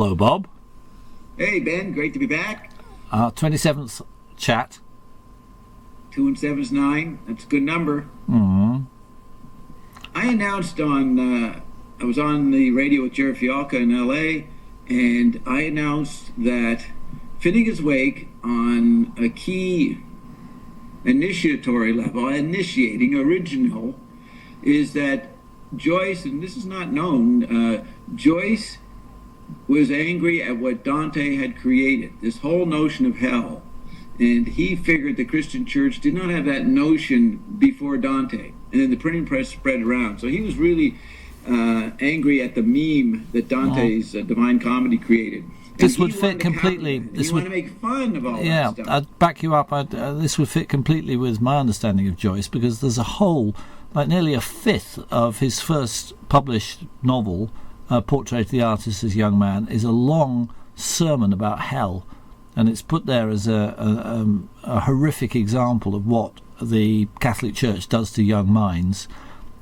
Hello, Bob. Hey, Ben. Great to be back. 27th chat. 2 and 7 is 9. That's a good number. Mm-hmm. I announced I was on the radio with Jerry Fialka in L.A., and I announced that Finnegans Wake, on a key initiatory level, initiating, original, is that Joyce, and this is not known, Joyce was angry at what Dante had created, this whole notion of hell. And he figured the Christian church did not have that notion before Dante. And then the printing press spread around. So he was really angry at the meme that Dante's Divine Comedy created. This would fit completely. He wanted to make fun of all that stuff. I'd back you up. This would fit completely with my understanding of Joyce, because there's a whole, like nearly a fifth of his first published novel, Portrait of the Artist as Young Man, is a long sermon about hell, and it's put there as a horrific example of what the Catholic Church does to young minds,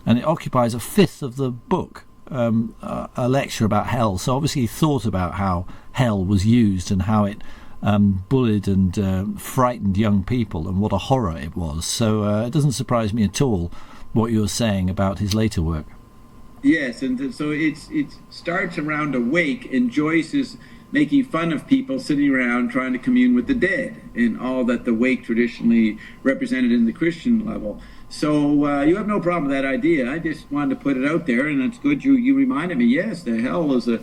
and it occupies a fifth of the book, a lecture about hell. So obviously he thought about how hell was used and how it bullied and frightened young people, and what a horror it was. So it doesn't surprise me at all what you were saying about his later work. Yes, and so it starts around a wake, and Joyce is making fun of people sitting around trying to commune with the dead, and all that the wake traditionally represented in the Christian level. So you have no problem with that idea. I just wanted to put it out there, and it's good you reminded me. Yes, the hell is a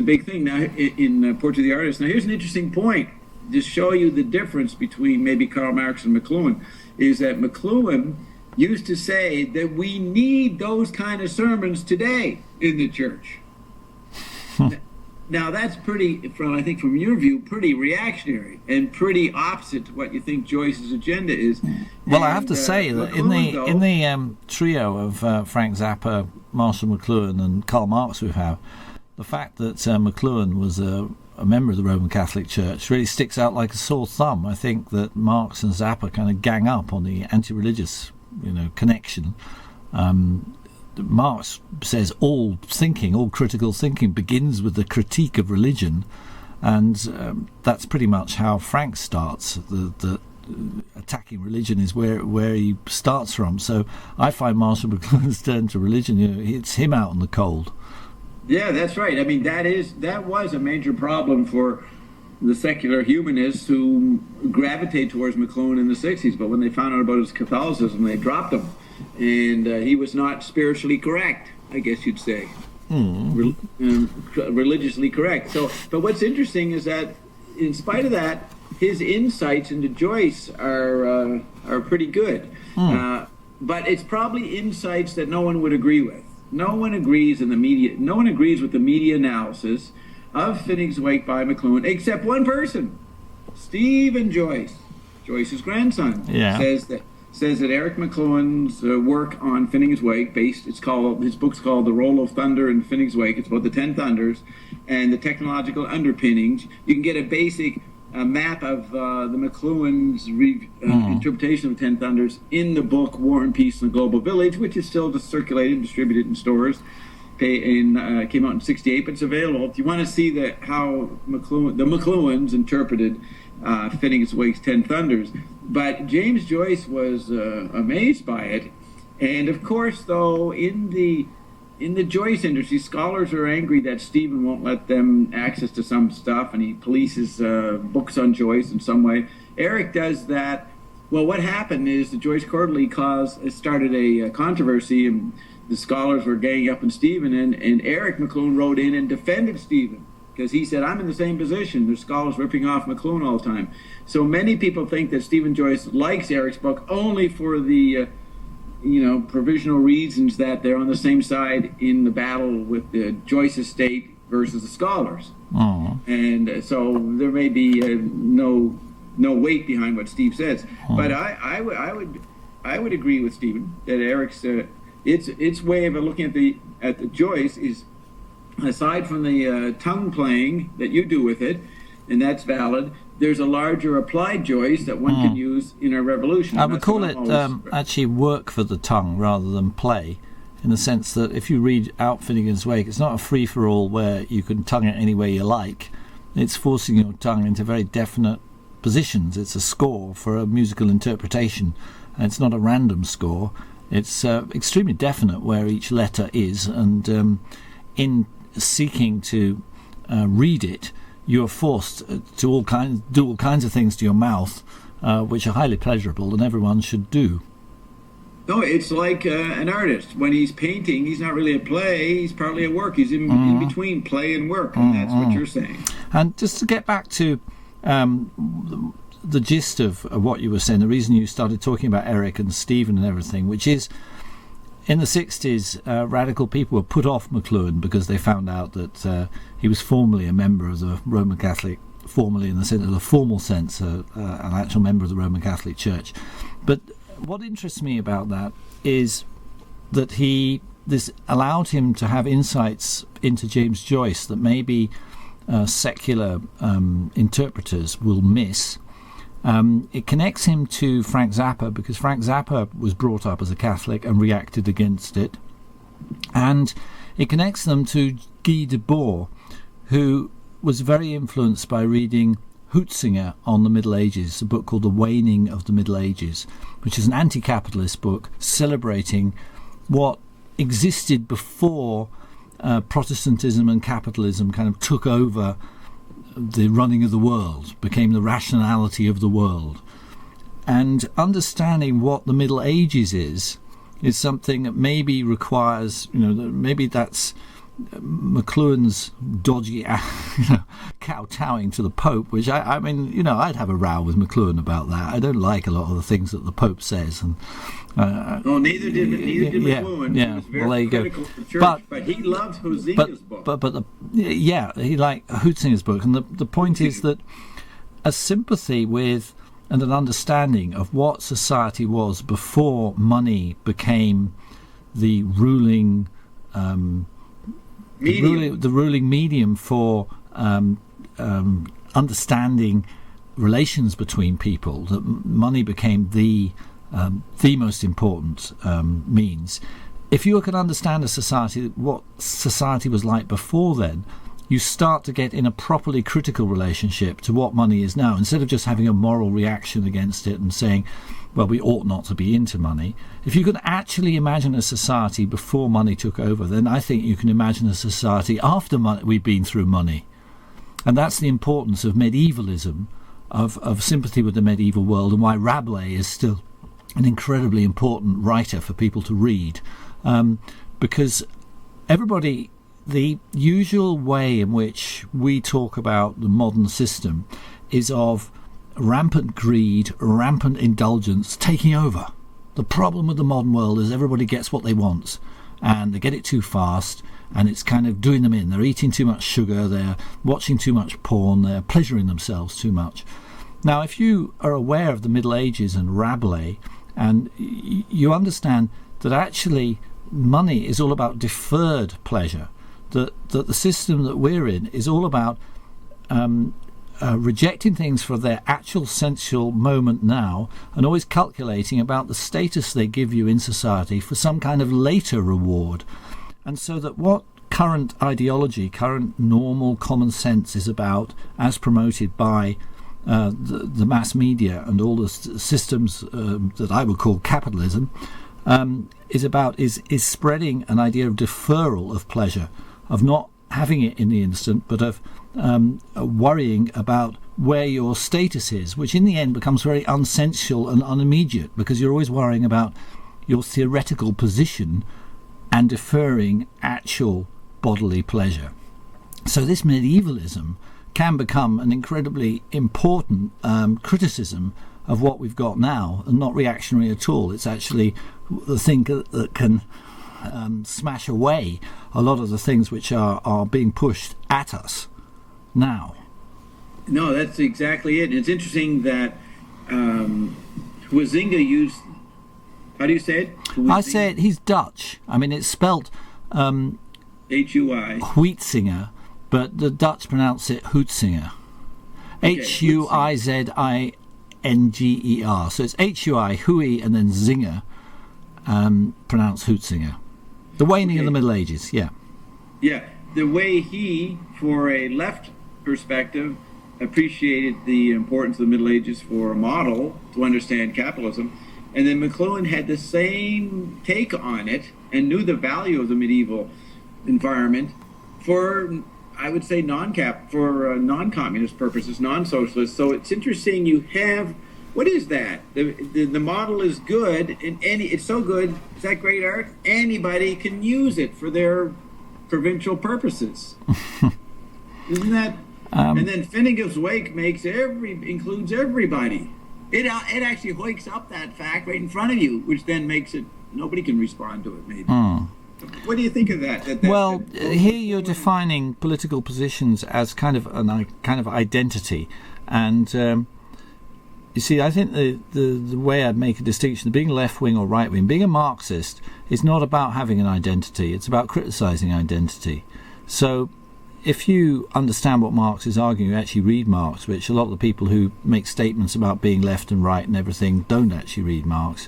big thing now in Portrait of the Artist. Now here's an interesting point to show you the difference between maybe Karl Marx and McLuhan, is that McLuhan used to say that we need those kind of sermons today in the church. Now that's pretty, I think from your view, pretty reactionary and pretty opposite to what you think Joyce's agenda is. Well, and, I have to say that in the trio of Frank Zappa, Marshall McLuhan, and Karl Marx we have, the fact that McLuhan was a member of the Roman Catholic Church really sticks out like a sore thumb. I think that Marx and Zappa kind of gang up on the anti-religious connection. Marx says all critical thinking begins with the critique of religion, and that's pretty much how Frank starts. The attacking religion is where he starts from. So I find Marshall McLuhan's turn to religion, it's him out in the cold. Yeah, that's right. I mean, that was a major problem for the secular humanists who gravitate towards McLuhan in the 60s, but when they found out about his Catholicism, they dropped him. And he was not spiritually correct, I guess you'd say. Religiously correct. But what's interesting is that, in spite of that, his insights into Joyce are pretty good. But it's probably insights that no one would agree with. No one agrees in the media. No one agrees with the media analysis of Finnegans Wake by McLuhan, except one person, Stephen Joyce, Joyce's grandson. Yeah. Says that Eric McLuhan's work on Finnegans Wake, his book's called The Roll of Thunder in Finnegans Wake. It's about the 10 thunders and the technological underpinnings. You can get a basic map of the McLuhan's interpretation of the 10 thunders in the book War and Peace in the Global Village, which is still just circulated and distributed in stores. Came out in '68, but it's available if you want to see how the McLuhans interpreted Finnegans Wake's 10 Thunders. But James Joyce was amazed by it, and of course, though, in the Joyce industry, scholars are angry that Stephen won't let them access to some stuff, and he polices books on Joyce in some way. Eric does that. Well, what happened is the Joyce Quarterly started a controversy, and the scholars were ganging up on Stephen, and Eric McLuhan wrote in and defended Stephen, because he said, I'm in the same position. There's scholars ripping off McLuhan all the time. So many people think that Stephen Joyce likes Eric's book only for the provisional reasons that they're on the same side in the battle with the Joyce estate versus the scholars. And so there may be no weight behind what Steve says. But I would agree with Stephen that Eric's its way of looking at the Joyce is, aside from the tongue playing that you do with it, and that's valid, there's a larger applied Joyce that one can use in a revolution. I would call it actually work for the tongue rather than play. in the sense that if you read out Finnegans Wake, it's not a free-for-all where you can tongue it any way you like. It's forcing your tongue into very definite positions. It's a score for a musical interpretation, and it's not a random score. It's extremely definite where each letter is, and in seeking to read it, you are forced to do all kinds of things to your mouth, which are highly pleasurable, and everyone should do. No, it's like an artist. When he's painting, he's not really a play, he's partly a work. He's in between play and work, and that's what you're saying. And just to get back to the gist of what you were saying, the reason you started talking about Eric and Stephen and everything, which is in the 60s, radical people were put off McLuhan because they found out that he was formerly a member of the Roman Catholic, formerly in the sense of the formal sense, an actual member of the Roman Catholic Church. But what interests me about that is that this allowed him to have insights into James Joyce that maybe secular interpreters will miss. It connects him to Frank Zappa because Frank Zappa was brought up as a Catholic and reacted against it. And it connects them to Guy Debord, who was very influenced by reading Huitzinger on the Middle Ages, a book called The Waning of the Middle Ages, which is an anti-capitalist book celebrating what existed before Protestantism and capitalism kind of took over the running of the world, became the rationality of the world. And understanding what the Middle Ages is something that maybe requires, maybe that's McLuhan's dodgy, kowtowing to the Pope, which I mean, I'd have a row with McLuhan about that. I don't like a lot of the things that the Pope says, and neither did McLuhan. Yeah, He was very well, there you go. critical of the church, but he loved Huitzinger's book. He liked Huitzinger's book, and the point is that a sympathy with and an understanding of what society was before money became the ruling. The ruling medium for understanding relations between people, that money became the most important means. If you can understand a society, what society was like before then, you start to get in a properly critical relationship to what money is now, instead of just having a moral reaction against it and saying, well, we ought not to be into money. If you can actually imagine a society before money took over, then I think you can imagine a society after we've been through money. And that's the importance of medievalism, of sympathy with the medieval world, and why Rabelais is still an incredibly important writer for people to read. Because the usual way in which we talk about the modern system is of rampant greed, rampant indulgence taking over. The problem with the modern world is everybody gets what they want, and they get it too fast, and it's kind of doing them in. They're eating too much sugar, they're watching too much porn, they're pleasuring themselves too much. Now, if you are aware of the Middle Ages and Rabelais, and you understand that actually money is all about deferred pleasure, that the system that we're in is all about rejecting things for their actual sensual moment now, and always calculating about the status they give you in society for some kind of later reward. And so that what current ideology, current normal common sense is about, as promoted by the mass media and all the systems that I would call capitalism, is spreading an idea of deferral of pleasure, of not having it in the instant, but of worrying about where your status is, which in the end becomes very unsensual and unimmediate, because you're always worrying about your theoretical position and deferring actual bodily pleasure. So this medievalism can become an incredibly important criticism of what we've got now, and not reactionary at all. It's actually the thing that can smash away a lot of the things which are being pushed at us now. No, that's exactly it. And it's interesting that Huizinga used, how do you say it? Huizinga? I say it, he's Dutch. I mean, it's spelt H-U-I. Huitzinger, but the Dutch pronounce it Huitzinger. Okay, Huizinger. So it's H-U-I, Hui, and then Zinger, pronounced Huitzinger. The waning of the Middle Ages, yeah. Yeah, the way he, for a left perspective, appreciated the importance of the Middle Ages for a model to understand capitalism, and then McLuhan had the same take on it and knew the value of the medieval environment for, I would say, non-communist purposes, non-socialist. So it's interesting. You have, what is that? The model is good, and it's so good. Is that great art? Anybody can use it for their provincial purposes. Isn't that? And then Finnegans Wake includes everybody. It actually wakes up that fact right in front of you, which then makes it nobody can respond to it. Maybe. What do you think of that? Here you're defining political positions as kind of identity, and you see, I think the way I'd make a distinction, being left wing or right wing, being a Marxist is not about having an identity; it's about criticising identity. So, if you understand what Marx is arguing, you actually read Marx, which a lot of the people who make statements about being left and right and everything don't actually read Marx.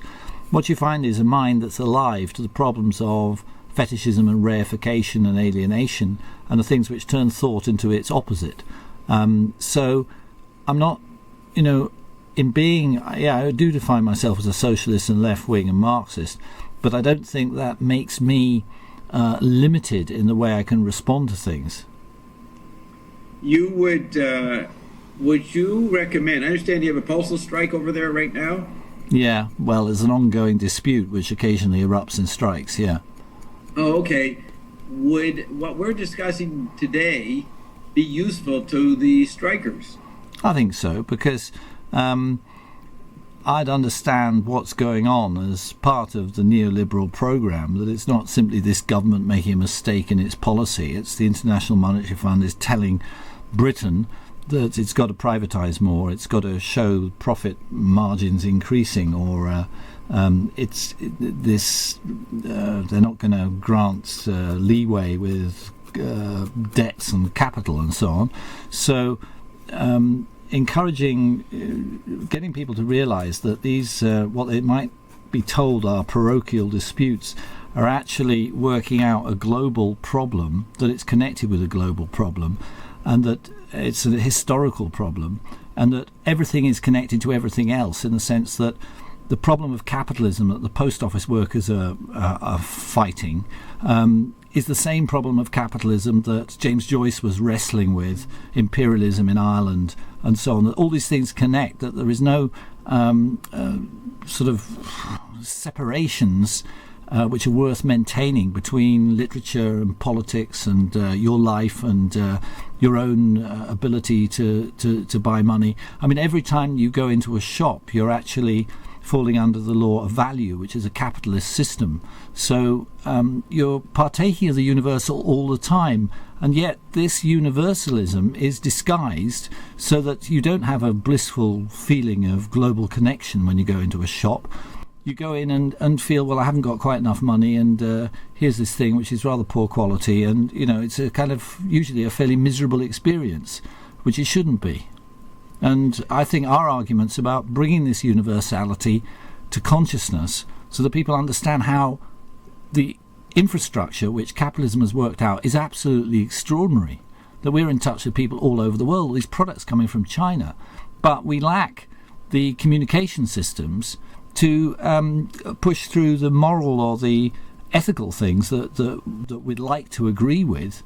What you find is a mind that's alive to the problems of fetishism and reification and alienation and the things which turn thought into its opposite. So I'm not, in being, I do define myself as a socialist and left-wing and Marxist, but I don't think that makes me limited in the way I can respond to things. You would you recommend, I understand you have a postal strike over there right now? Yeah, well, there's an ongoing dispute which occasionally erupts in strikes, yeah. Oh, okay. Would what we're discussing today be useful to the strikers? I think so, because I'd understand what's going on as part of the neoliberal program, that it's not simply this government making a mistake in its policy. It's the International Monetary Fund is telling Britain that it's got to privatise more, it's got to show profit margins increasing, or they're not going to grant leeway with debts and capital and so on. So encouraging, getting people to realise that these, what they might be told are parochial disputes, are actually working out a global problem, that it's connected with a global problem, and that it's a historical problem, and that everything is connected to everything else, in the sense that the problem of capitalism that the post office workers are fighting is the same problem of capitalism that James Joyce was wrestling with, imperialism in Ireland and so on. That all these things connect, that there is no sort of separations which are worth maintaining between literature and politics and your life and your own ability to buy money. I mean, every time you go into a shop, you're actually falling under the law of value, which is a capitalist system. So you're partaking of the universal all the time, and yet this universalism is disguised so that you don't have a blissful feeling of global connection when you go into a shop. You go in and feel, well, I haven't got quite enough money, and here's this thing which is rather poor quality, and it's a kind of usually a fairly miserable experience, which it shouldn't be. And I think our arguments about bringing this universality to consciousness so that people understand how the infrastructure which capitalism has worked out is absolutely extraordinary, that we're in touch with people all over the world, these products coming from China, but we lack the communication systems to push through the moral or the ethical things that we'd like to agree with,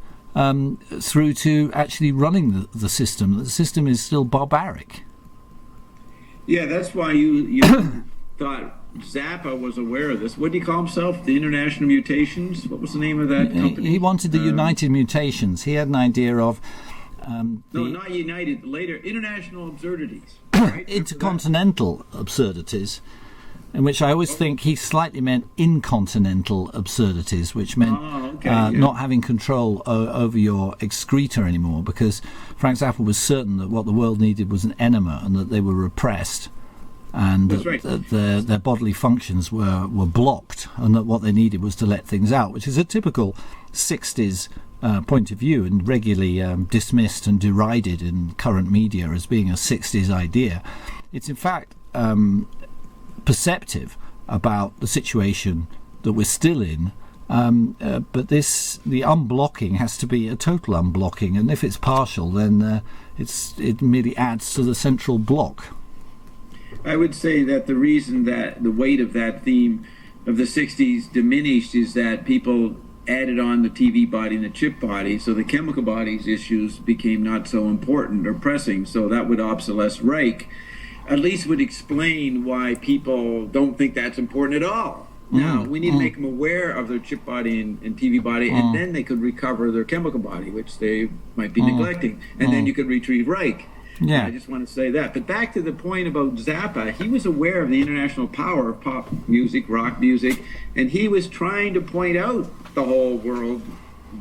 through to actually running the system. The system is still barbaric. Yeah, that's why you thought Zappa was aware of this. What did he call himself? The International Mutations? What was the name of that company? He wanted the United Mutations. He had an idea of... no, not United. Later, International Absurdities. Right? Intercontinental absurdities, in which I always think he slightly meant incontinental absurdities, which meant not having control over your excreta anymore, because Frank Zappa was certain that what the world needed was an enema, and that they were repressed, and that their bodily functions were blocked, and that what they needed was to let things out, which is a typical 60s point of view, and regularly dismissed and derided in current media as being a 60s idea. It's in fact perceptive about the situation that we're still in, But the unblocking has to be a total unblocking, and if it's partial, then it merely adds to the central block. I would say that the reason that the weight of that theme of the 60s diminished is that people added on the TV body and the chip body, so the chemical bodies issues became not so important or pressing, so that would obsolesce Reich. At least would explain why people don't think that's important at all. Now, we need to make them aware of their chip body and TV body, and then they could recover their chemical body, which they might be neglecting, and then you could retrieve Reich. Yeah, I just want to say that. But back to the point about Zappa, he was aware of the international power of pop music, rock music, and he was trying to point out the whole world,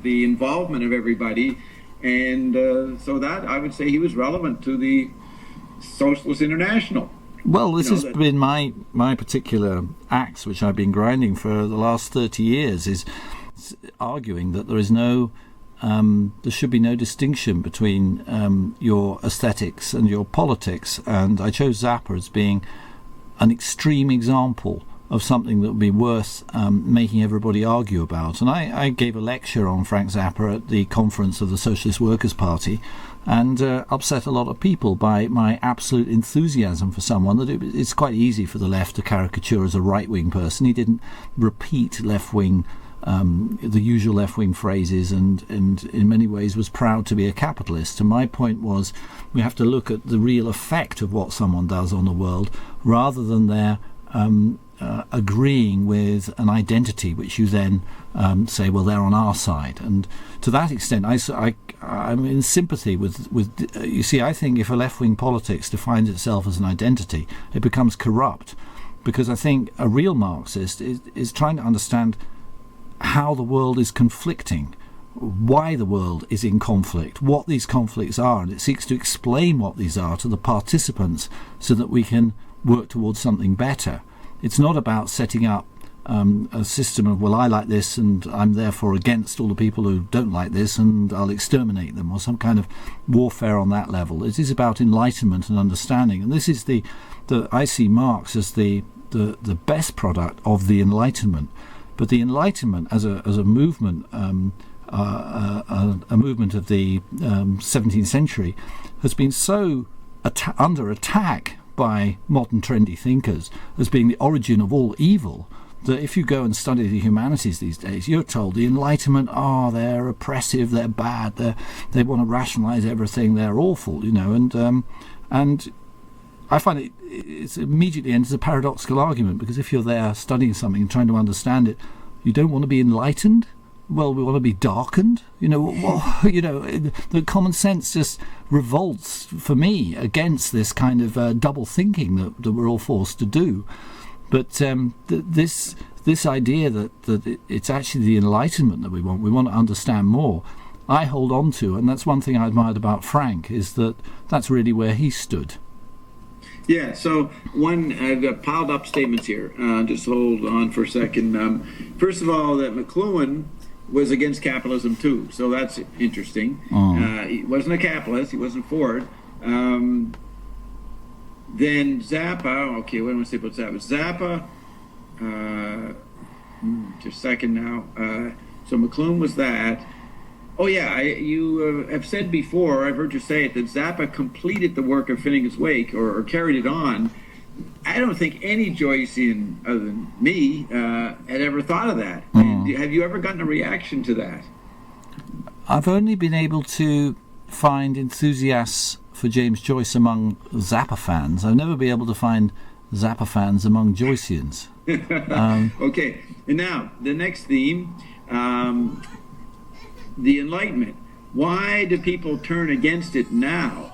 the involvement of everybody, and so that, I would say, he was relevant to the Socialist International. Well, this has been my particular axe, which I've been grinding for the last 30 years, is arguing that there is there should be no distinction between your aesthetics and your politics. And I chose Zappa as being an extreme example of something that would be worth making everybody argue about. And I gave a lecture on Frank Zappa at the conference of the Socialist Workers' Party, and upset a lot of people by my absolute enthusiasm for someone that it's quite easy for the left to caricature as a right-wing person. He didn't repeat left-wing, the usual left-wing phrases, and in many ways was proud to be a capitalist. And my point was, we have to look at the real effect of what someone does on the world, rather than their agreeing with an identity which you then say, well, they're on our side. And to that extent, I'm in sympathy with you see, I think if a left-wing politics defines itself as an identity, it becomes corrupt, because I think a real Marxist is trying to understand how the world is conflicting, why the world is in conflict, what these conflicts are, and it seeks to explain what these are to the participants so that we can work towards something better. It's not about setting up a system of, well, I like this and I'm therefore against all the people who don't like this and I'll exterminate them, or some kind of warfare on that level. It is about enlightenment and understanding, and this is the I see Marx as the best product of the Enlightenment. But the Enlightenment as a movement, a movement of the 17th century, has been so under attack by modern trendy thinkers as being the origin of all evil, that if you go and study the humanities these days, you're told the Enlightenment, they're oppressive, they're bad, they want to rationalize everything, they're awful, and I find it's immediately enters a paradoxical argument, because if you're there studying something and trying to understand it, you don't want to be enlightened. Well, we want to be darkened. The common sense just revolts for me against this kind of double thinking that we're all forced to do. But this idea that it's actually the Enlightenment that we want to understand more, I hold on to, and that's one thing I admired about Frank, is that that's really where he stood. Yeah, so I've got piled up statements here. Just hold on for a second. First of all, that McLuhan was against capitalism too, so that's interesting. He wasn't a capitalist, he wasn't for it. Then Zappa, okay, what do I want to say about Zappa? Zappa, just a second now. So McLuhan was that. Oh yeah, you have said before, I've heard you say it, that Zappa completed the work of Finnegans Wake, or carried it on. I don't think any Joycean, other than me, had ever thought of that. Have you ever gotten a reaction to that? I've only been able to find enthusiasts for James Joyce among Zappa fans. I've never been able to find Zappa fans among Joyceans. Okay, and now, the next theme, the Enlightenment. Why do people turn against it now,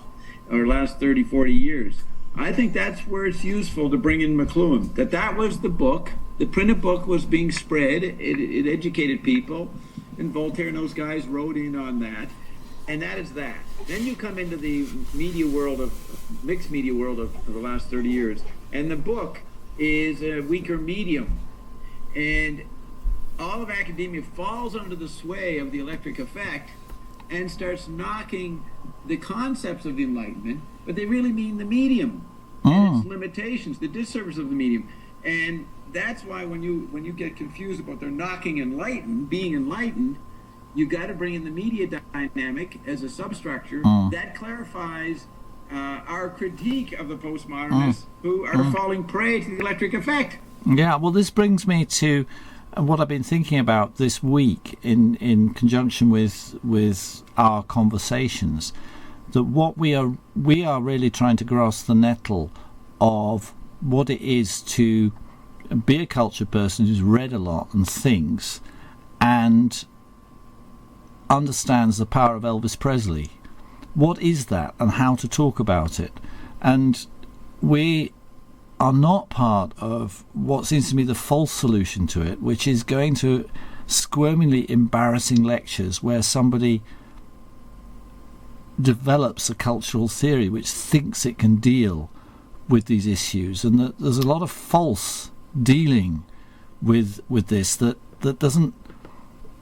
or last 30, 40 years? I think that's where it's useful to bring in McLuhan. That was the book. The printed book was being spread. It educated people, and Voltaire and those guys wrote in on that. And that is that. Then you come into the media world mixed media world of the last 30 years, and the book is a weaker medium. And all of academia falls under the sway of the electric effect and starts knocking the concepts of the Enlightenment, but they really mean the medium and its limitations, the disservice of the medium. And that's why when you get confused about they're being enlightened, you got to bring in the media dynamic as a substructure that clarifies our critique of the postmodernists who are falling prey to the electric effect. Yeah, well, this brings me to what I've been thinking about this week in conjunction with our conversations, that what we are really trying to grasp the nettle of what it is to be a culture person who's read a lot and thinks and understands the power of Elvis Presley. What is that and how to talk about it? And we are not part of what seems to me the false solution to it, which is going to squirmingly embarrassing lectures where somebody develops a cultural theory which thinks it can deal with these issues, and that there's a lot of false dealing with this that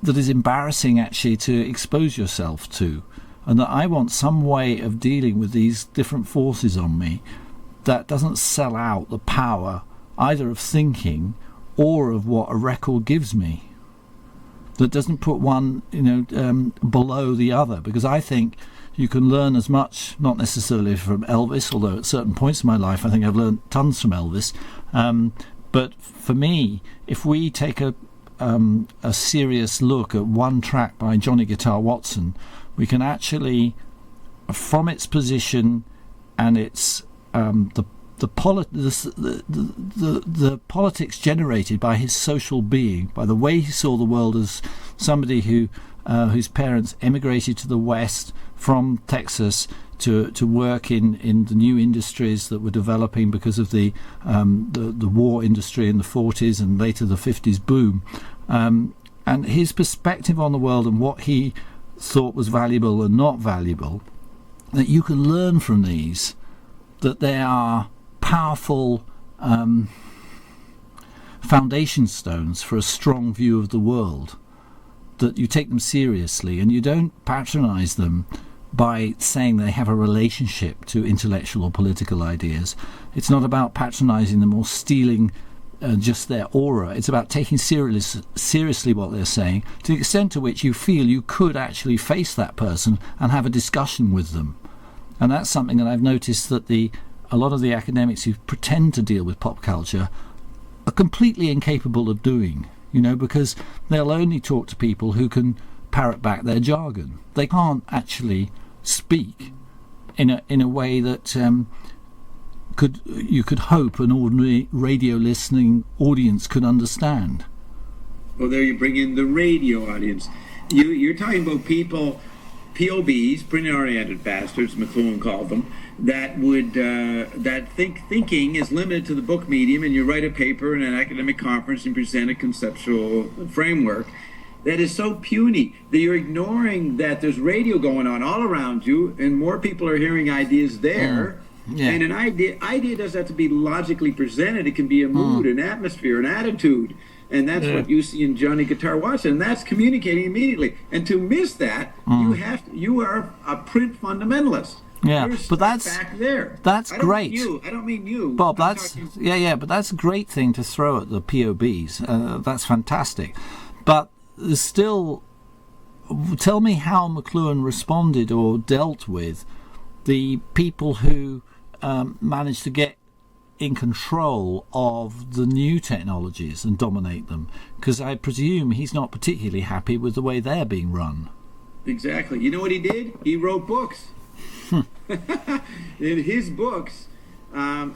is embarrassing actually to expose yourself to, and that I want some way of dealing with these different forces on me that doesn't sell out the power either of thinking or of what a record gives me, that doesn't put one below the other, because I think you can learn as much, not necessarily from Elvis, although at certain points in my life I think I've learned tons from Elvis, but for me, if we take a serious look at one track by Johnny Guitar Watson, we can actually, from its position and its the politics generated by his social being, by the way he saw the world as somebody whose parents emigrated to the West from Texas to work in the new industries that were developing because of the war industry in the 40s and later the 50s boom, and his perspective on the world and what he thought was valuable and not valuable, that you can learn from these, that they are powerful foundation stones for a strong view of the world, that you take them seriously and you don't patronize them by saying they have a relationship to intellectual or political ideas. It's not about patronizing them or stealing just their aura. It's about taking seriously what they're saying, to the extent to which you feel you could actually face that person and have a discussion with them. And that's something that I've noticed that a lot of the academics who pretend to deal with pop culture are completely incapable of doing, because they'll only talk to people who can parrot back their jargon. They can't actually speak in a way that you could hope an ordinary radio listening audience could understand. Well, there you bring in the radio audience. You're talking about people, POBs, print-oriented bastards, McLuhan called them, that would thinking is limited to the book medium, and you write a paper in an academic conference and present a conceptual framework that is so puny that you're ignoring that there's radio going on all around you, and more people are hearing ideas there. Yeah. And an idea doesn't have to be logically presented. It can be a mood, an atmosphere, an attitude. And that's what you see in Johnny Guitar Watson. And that's communicating immediately. And to miss that, you are a print fundamentalist. Yeah, You're but that's back there. That's great. I don't mean you, Bob. But that's a great thing to throw at the POBs. That's fantastic. But there's still, tell me how McLuhan responded or dealt with the people who managed to get in control of the new technologies and dominate them, because I presume he's not particularly happy with the way they're being run. Exactly. You know what he did? He wrote books. In his books,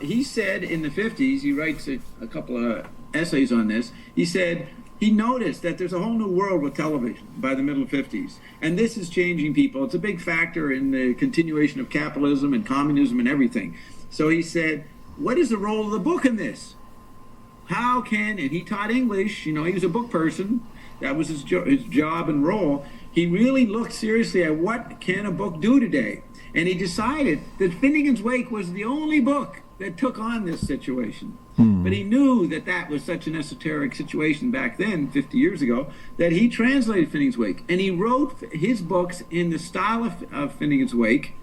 he said in the 50s, he writes a couple of essays on this, he said he noticed that there's a whole new world with television by the middle 50s, and this is changing people. It's a big factor in the continuation of capitalism and communism and everything. So he said, what is the role of the book in this? How can, and he taught English, he was a book person, that was his job and role. He really looked seriously at what can a book do today. And he decided that Finnegans Wake was the only book that took on this situation. But he knew that was such an esoteric situation back then, 50 years ago, that he translated Finnegans Wake. And he wrote his books in the style of Finnegans Wake,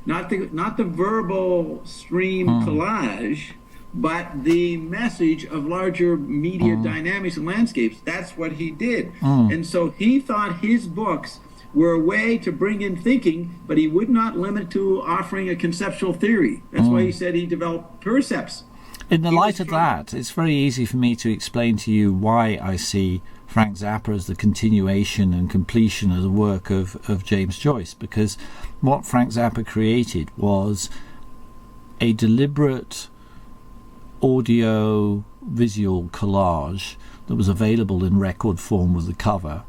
not the verbal stream collage, but the message of larger media dynamics and landscapes. That's what he did. And so he thought his books were a way to bring in thinking, but he would not limit to offering a conceptual theory. That's why he said he developed percepts. In the light of that, it's very easy for me to explain to you why I see Frank Zappa as the continuation and completion of the work of James Joyce, because what Frank Zappa created was a deliberate audio-visual collage that was available in record form with the cover,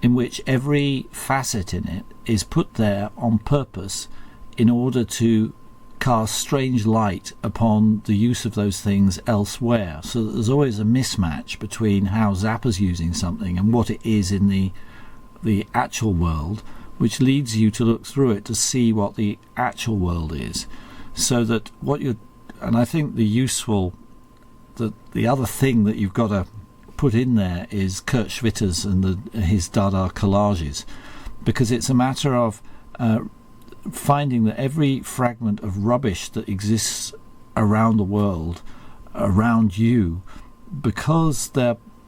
in which every facet in it is put there on purpose in order to cast strange light upon the use of those things elsewhere, so that there's always a mismatch between how Zappa's using something and what it is in the actual world, which leads you to look through it to see what the actual world is. So that and I think the other thing that you've got to put in there is Kurt Schwitter's and his Dada collages, because it's a matter of finding that every fragment of rubbish that exists around the world, around you, because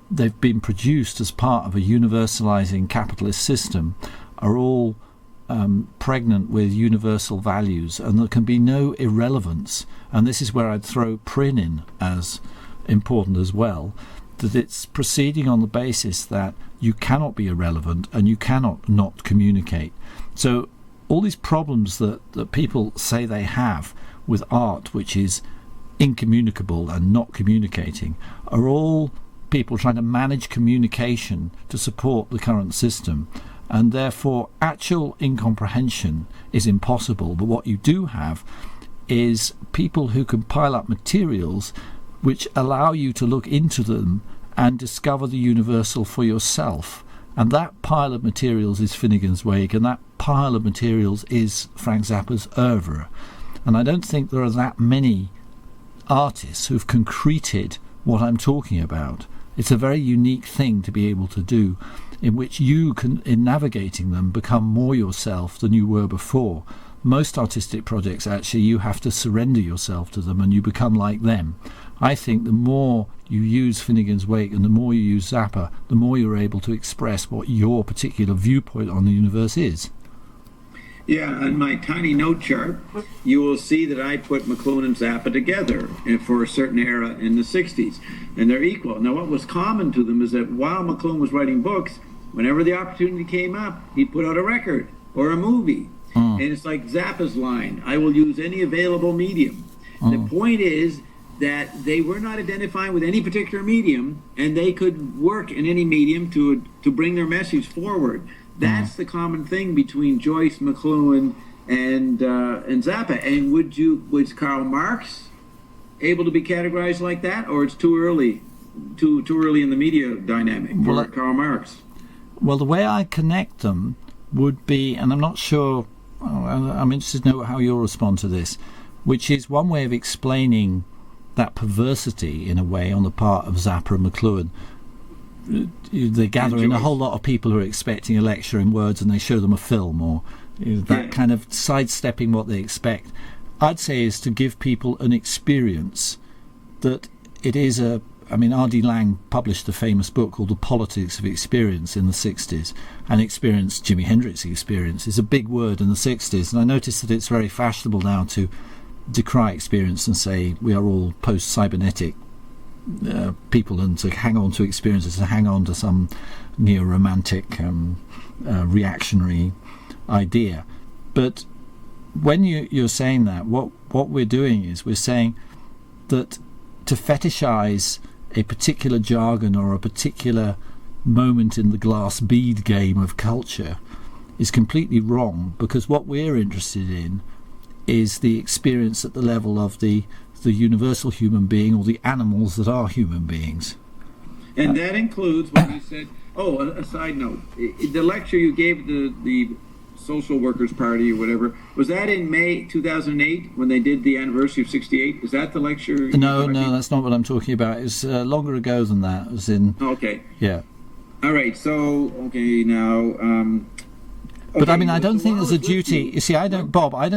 they've been produced as part of a universalizing capitalist system, are all pregnant with universal values, and there can be no irrelevance. And this is where I'd throw Prynne in as important as well, that it's proceeding on the basis that you cannot be irrelevant and you cannot not communicate. So all these problems that people say they have with art, which is incommunicable and not communicating, are all people trying to manage communication to support the current system. And therefore actual incomprehension is impossible. But what you do have is people who can pile up materials which allow you to look into them and discover the universal for yourself. And that pile of materials is Finnegans Wake, and that pile of materials is Frank Zappa's oeuvre. And I don't think there are that many artists who've concreted what I'm talking about. It's a very unique thing to be able to do, in which you can, in navigating them, become more yourself than you were before. Most artistic projects, actually, you have to surrender yourself to them and you become like them. I think the more you use Finnegans Wake and the more you use Zappa, the more you're able to express what your particular viewpoint on the universe is. Yeah, on my tiny note chart, you will see that I put McLuhan and Zappa together for a certain era in the 60s, and they're equal. Now, what was common to them is that while McLuhan was writing books, whenever the opportunity came up, he'd put out a record or a movie. And it's like Zappa's line, I will use any available medium. The point is that they were not identifying with any particular medium, and they could work in any medium to bring their message forward. That's the common thing between Joyce, McLuhan, and Zappa. And was Karl Marx able to be categorized like that, or it's too early in the media dynamic for Karl Marx? Well, the way I connect them would be, and I'm not sure, I'm interested to know how you'll respond to this, which is one way of explaining that perversity, in a way, on the part of Zappa and McLuhan. They gather in a whole lot of people who are expecting a lecture in words, and they show them a film, or that kind of sidestepping what they expect. I'd say is to give people an experience that it is R.D. Laing published a famous book called The Politics of Experience in the 60s, and experience, Jimi Hendrix experience, is a big word in the 60s, and I noticed that it's very fashionable now to decry experience and say we are all post-cybernetic people, and to hang on to experiences, to hang on to some neo-romantic reactionary idea. But when you're saying that, what we're doing is we're saying that to fetishize a particular jargon or a particular moment in the glass bead game of culture is completely wrong, because what we're interested in is the experience at the level of the universal human being, or the animals that are human beings. And that includes what you said. Oh, a side note. The lecture you gave at the Social Workers Party or whatever, was that in May 2008 when they did the anniversary of 68? Is that the lecture? No, that's not what I'm talking about. It's longer ago than that. It was in... Okay. Yeah. All right, so, okay, now... But I mean, I don't think there's a duty. You see, I don't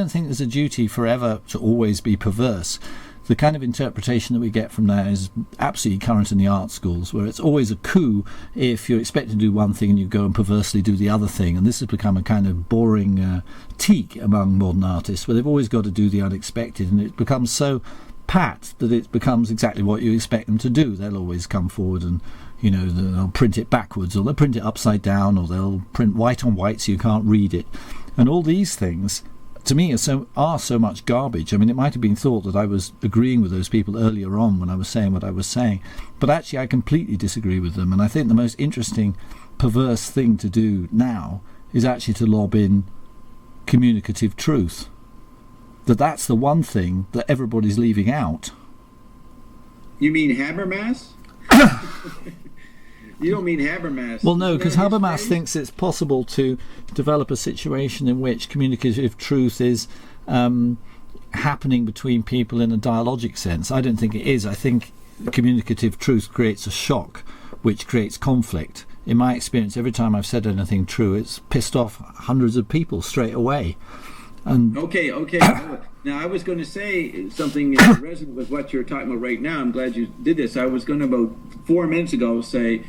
think there's a duty forever to always be perverse. the kind of interpretation that we get from there is absolutely current in the art schools, where it's always a coup if you're expected to do one thing and you go and perversely do the other thing. And this has become a kind of boring tique among modern artists, where they've always got to do the unexpected, and it becomes so pat that it becomes exactly what you expect them to do. They'll always come forward and, you know, they'll print it backwards, or they'll print it upside down, or they'll print white on white so you can't read it. And all these things, to me, are so much garbage. I mean, it might have been thought that I was agreeing with those people earlier on when I was saying what I was saying, but actually I completely disagree with them. And I think the most interesting, perverse thing to do now is actually to lob in communicative truth. That's the one thing that everybody's leaving out. You mean Habermas? You don't mean Habermas. Well, no, because Habermas thinks it's possible to develop a situation in which communicative truth is happening between people in a dialogic sense. I don't think it is. I think communicative truth creates a shock, which creates conflict. In my experience, every time I've said anything true, it's pissed off hundreds of people straight away. And Okay. Now, I was going to say something resonant with what you're talking about right now. I'm glad you did this. I was going to, about 4 minutes ago, say,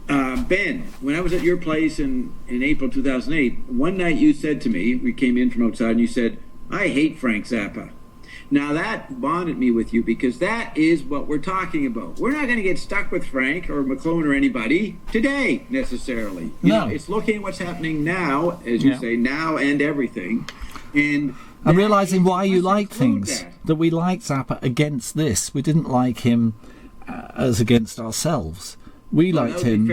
Ben, when I was at your place in April 2008, one night you said to me, we came in from outside, and you said, I hate Frank Zappa. Now, that bonded me with you, because that is what we're talking about. We're not going to get stuck with Frank or McLuhan or anybody today, necessarily. You know, it's looking at what's happening now, as you say, now and everything. And realising why you like things. That we liked Zappa against this. We didn't like him as against ourselves. We liked him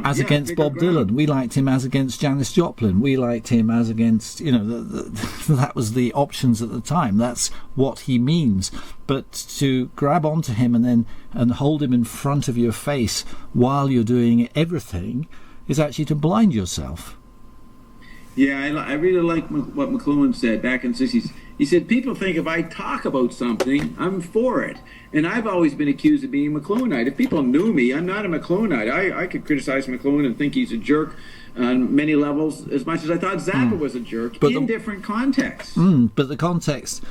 as against Bob Dylan. We liked him as against Janis Joplin. We liked him as against, you know, that was the options at the time. That's what he means. But to grab onto him and hold him in front of your face while you're doing everything is actually to blind yourself. Yeah, I really like what McLuhan said back in the 60s. He said, people think if I talk about something, I'm for it. And I've always been accused of being a McLuhanite. If people knew me, I'm not a McLuhanite. I could criticize McLuhan and think he's a jerk on many levels, as much as I thought Zappa was a jerk, but in different contexts. But the context,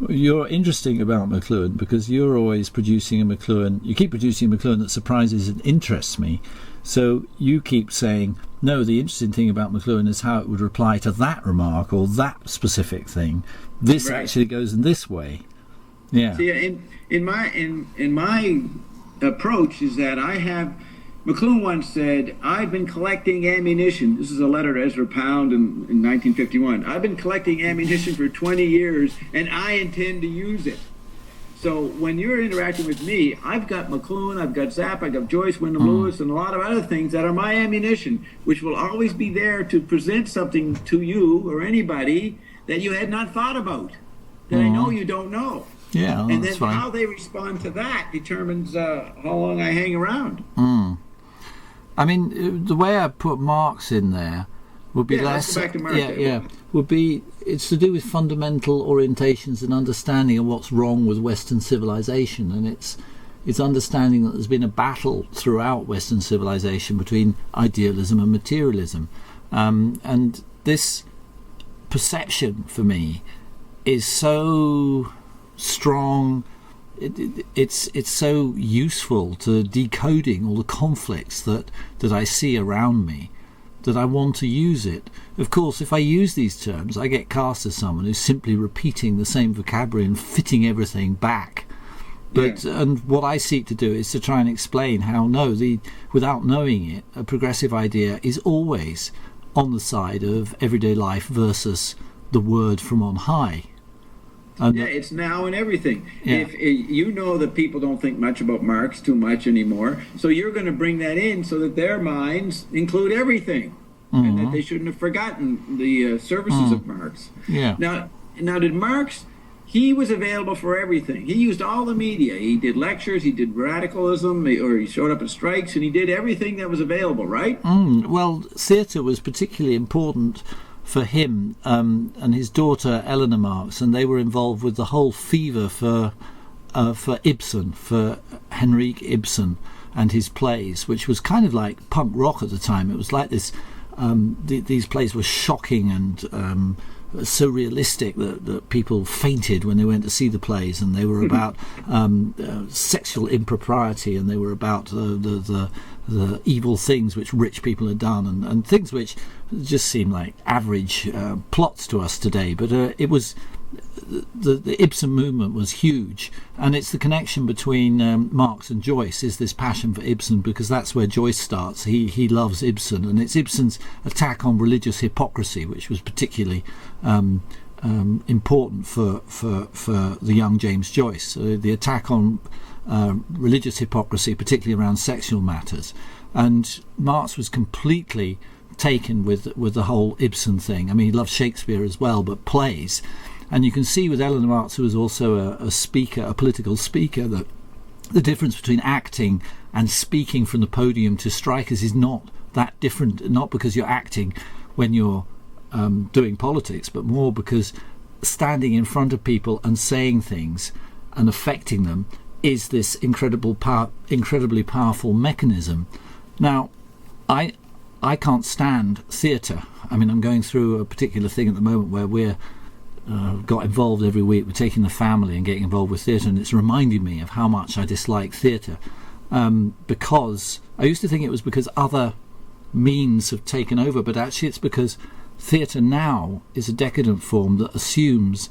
you're interesting about McLuhan, because you're always producing a McLuhan. You keep producing a McLuhan that surprises and interests me. So you keep saying, no, the interesting thing about McLuhan is how it would reply to that remark or that specific thing. This actually goes in this way. Yeah. See, in my approach is that I have, McLuhan once said, I've been collecting ammunition. This is a letter to Ezra Pound in 1951. I've been collecting ammunition for 20 years, and I intend to use it. So when you're interacting with me, I've got McLuhan, I've got Zappa, I've got Joyce, Wyndham Lewis, and a lot of other things that are my ammunition, which will always be there to present something to you or anybody that you had not thought about, that I know you don't know. Yeah, and then how they respond to that determines how long I hang around. I mean, the way I put Marx in there would be less. Let's go back to Marx. Would be, it's to do with fundamental orientations and understanding of what's wrong with Western civilization, and it's understanding that there's been a battle throughout Western civilization between idealism and materialism, and this perception for me is so strong. It's so useful to decoding all the conflicts that I see around me, that I want to use it. Of course, if I use these terms, I get cast as someone who's simply repeating the same vocabulary and fitting everything back. But and what I seek to do is to try and explain how without knowing it, a progressive idea is always on the side of everyday life versus the word from on high. And it's now and everything. Yeah. If you know that people don't think much about Marx too much anymore, so you're going to bring that in so that their minds include everything, and that they shouldn't have forgotten the services of Marx. Yeah. Now, did Marx? He was available for everything. He used all the media. He did lectures. He did radicalism, or he showed up at strikes, and he did everything that was available. Right? Well, theatre was particularly important for him and his daughter Eleanor Marx, and they were involved with the whole fever for Ibsen, for Henrik Ibsen and his plays, which was kind of like punk rock at the time. It was like this. These plays were shocking and so realistic that people fainted when they went to see the plays, and they were about sexual impropriety, and they were about the evil things which rich people had done, and things which just seem like average plots to us today. But it was the Ibsen movement was huge, and it's the connection between Marx and Joyce is this passion for Ibsen, because that's where Joyce starts. He loves Ibsen, and it's Ibsen's attack on religious hypocrisy, which was particularly important for the young James Joyce. The attack on religious hypocrisy, particularly around sexual matters, and Marx was completely taken with the whole Ibsen thing. I mean, he loved Shakespeare as well, but plays. And you can see with Eleanor Marx, who was also a speaker, a political speaker, that the difference between acting and speaking from the podium to strikers is not that different, not because you're acting when you're doing politics, but more because standing in front of people and saying things and affecting them is this incredibly powerful mechanism. Now, I can't stand theatre. I mean, I'm going through a particular thing at the moment where we're got involved every week with taking the family and getting involved with theatre, and it's reminding me of how much I dislike theatre, because I used to think it was because other means have taken over, but actually it's because theatre now is a decadent form that assumes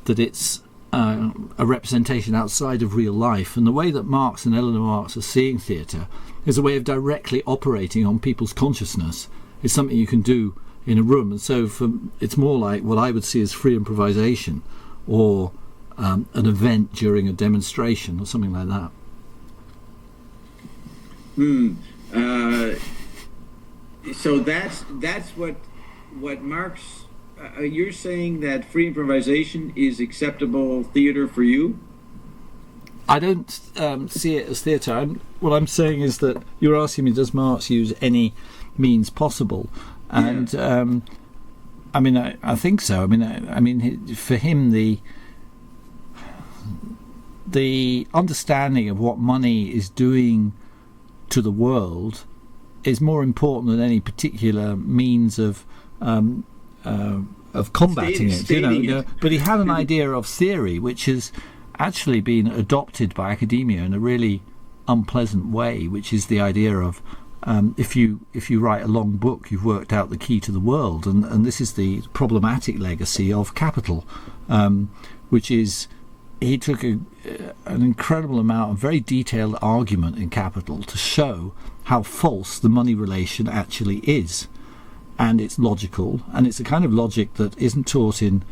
that it's a representation outside of real life, and the way that Marx and Eleanor Marx are seeing theatre is a way of directly operating on people's consciousness. It's something you can do in a room, and so it's more like what I would see as free improvisation, or an event during a demonstration or something like that. So that's what Marx. You're saying that free improvisation is acceptable theater for you? I don't see it as theatre. What I'm saying is that you're asking me, does Marx use any means possible? And I mean, I think so. I mean, for him, the understanding of what money is doing to the world is more important than any particular means of combating it. But he had an idea of theory, which has actually been adopted by academia in a really unpleasant way, which is the idea of if you write a long book, you've worked out the key to the world, and this is the problematic legacy of Capital, which is he took an incredible amount of very detailed argument in Capital to show how false the money relation actually is, and it's logical, and it's a kind of logic that isn't taught in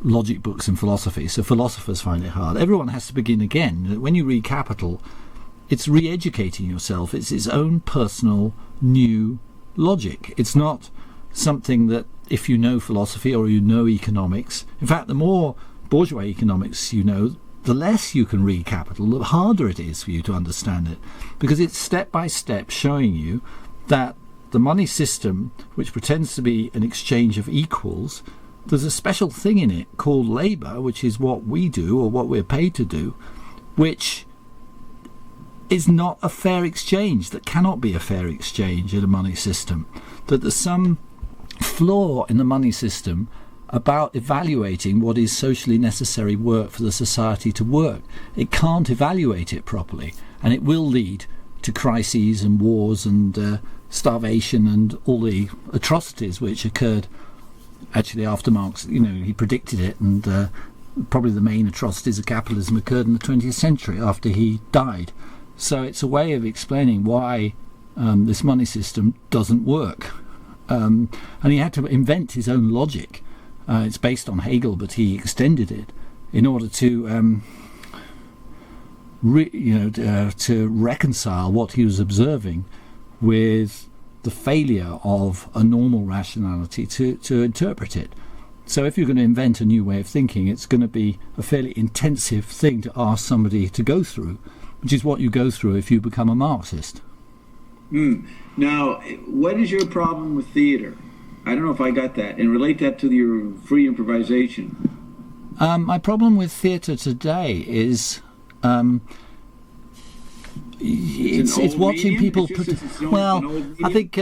logic books in philosophy, so philosophers find it hard. Everyone has to begin again. When you read Capital, it's re-educating yourself. It's its own personal new logic. It's not something that, if you know philosophy or you know economics, in fact, the more bourgeois economics you know, the less you can read Capital, the harder it is for you to understand it, because it's step by step showing you that the money system, which pretends to be an exchange of equals, there's a special thing in it called labour, which is what we do or what we're paid to do, which is not a fair exchange, that cannot be a fair exchange in a money system, that there's some flaw in the money system about evaluating what is socially necessary work for the society to work. It can't evaluate it properly, and it will lead to crises and wars and starvation and all the atrocities which occurred actually after Marx. He predicted it, and probably the main atrocities of capitalism occurred in the 20th century after he died. So it's a way of explaining why this money system doesn't work. And he had to invent his own logic. It's based on Hegel, but he extended it in order to to reconcile what he was observing with the failure of a normal rationality to interpret it. So if you're going to invent a new way of thinking, it's going to be a fairly intensive thing to ask somebody to go through, which is what you go through if you become a Marxist. Now, what is your problem with theatre? I don't know if I got that, and relate that to your free improvisation. My problem with theatre today is it's watching people put. I think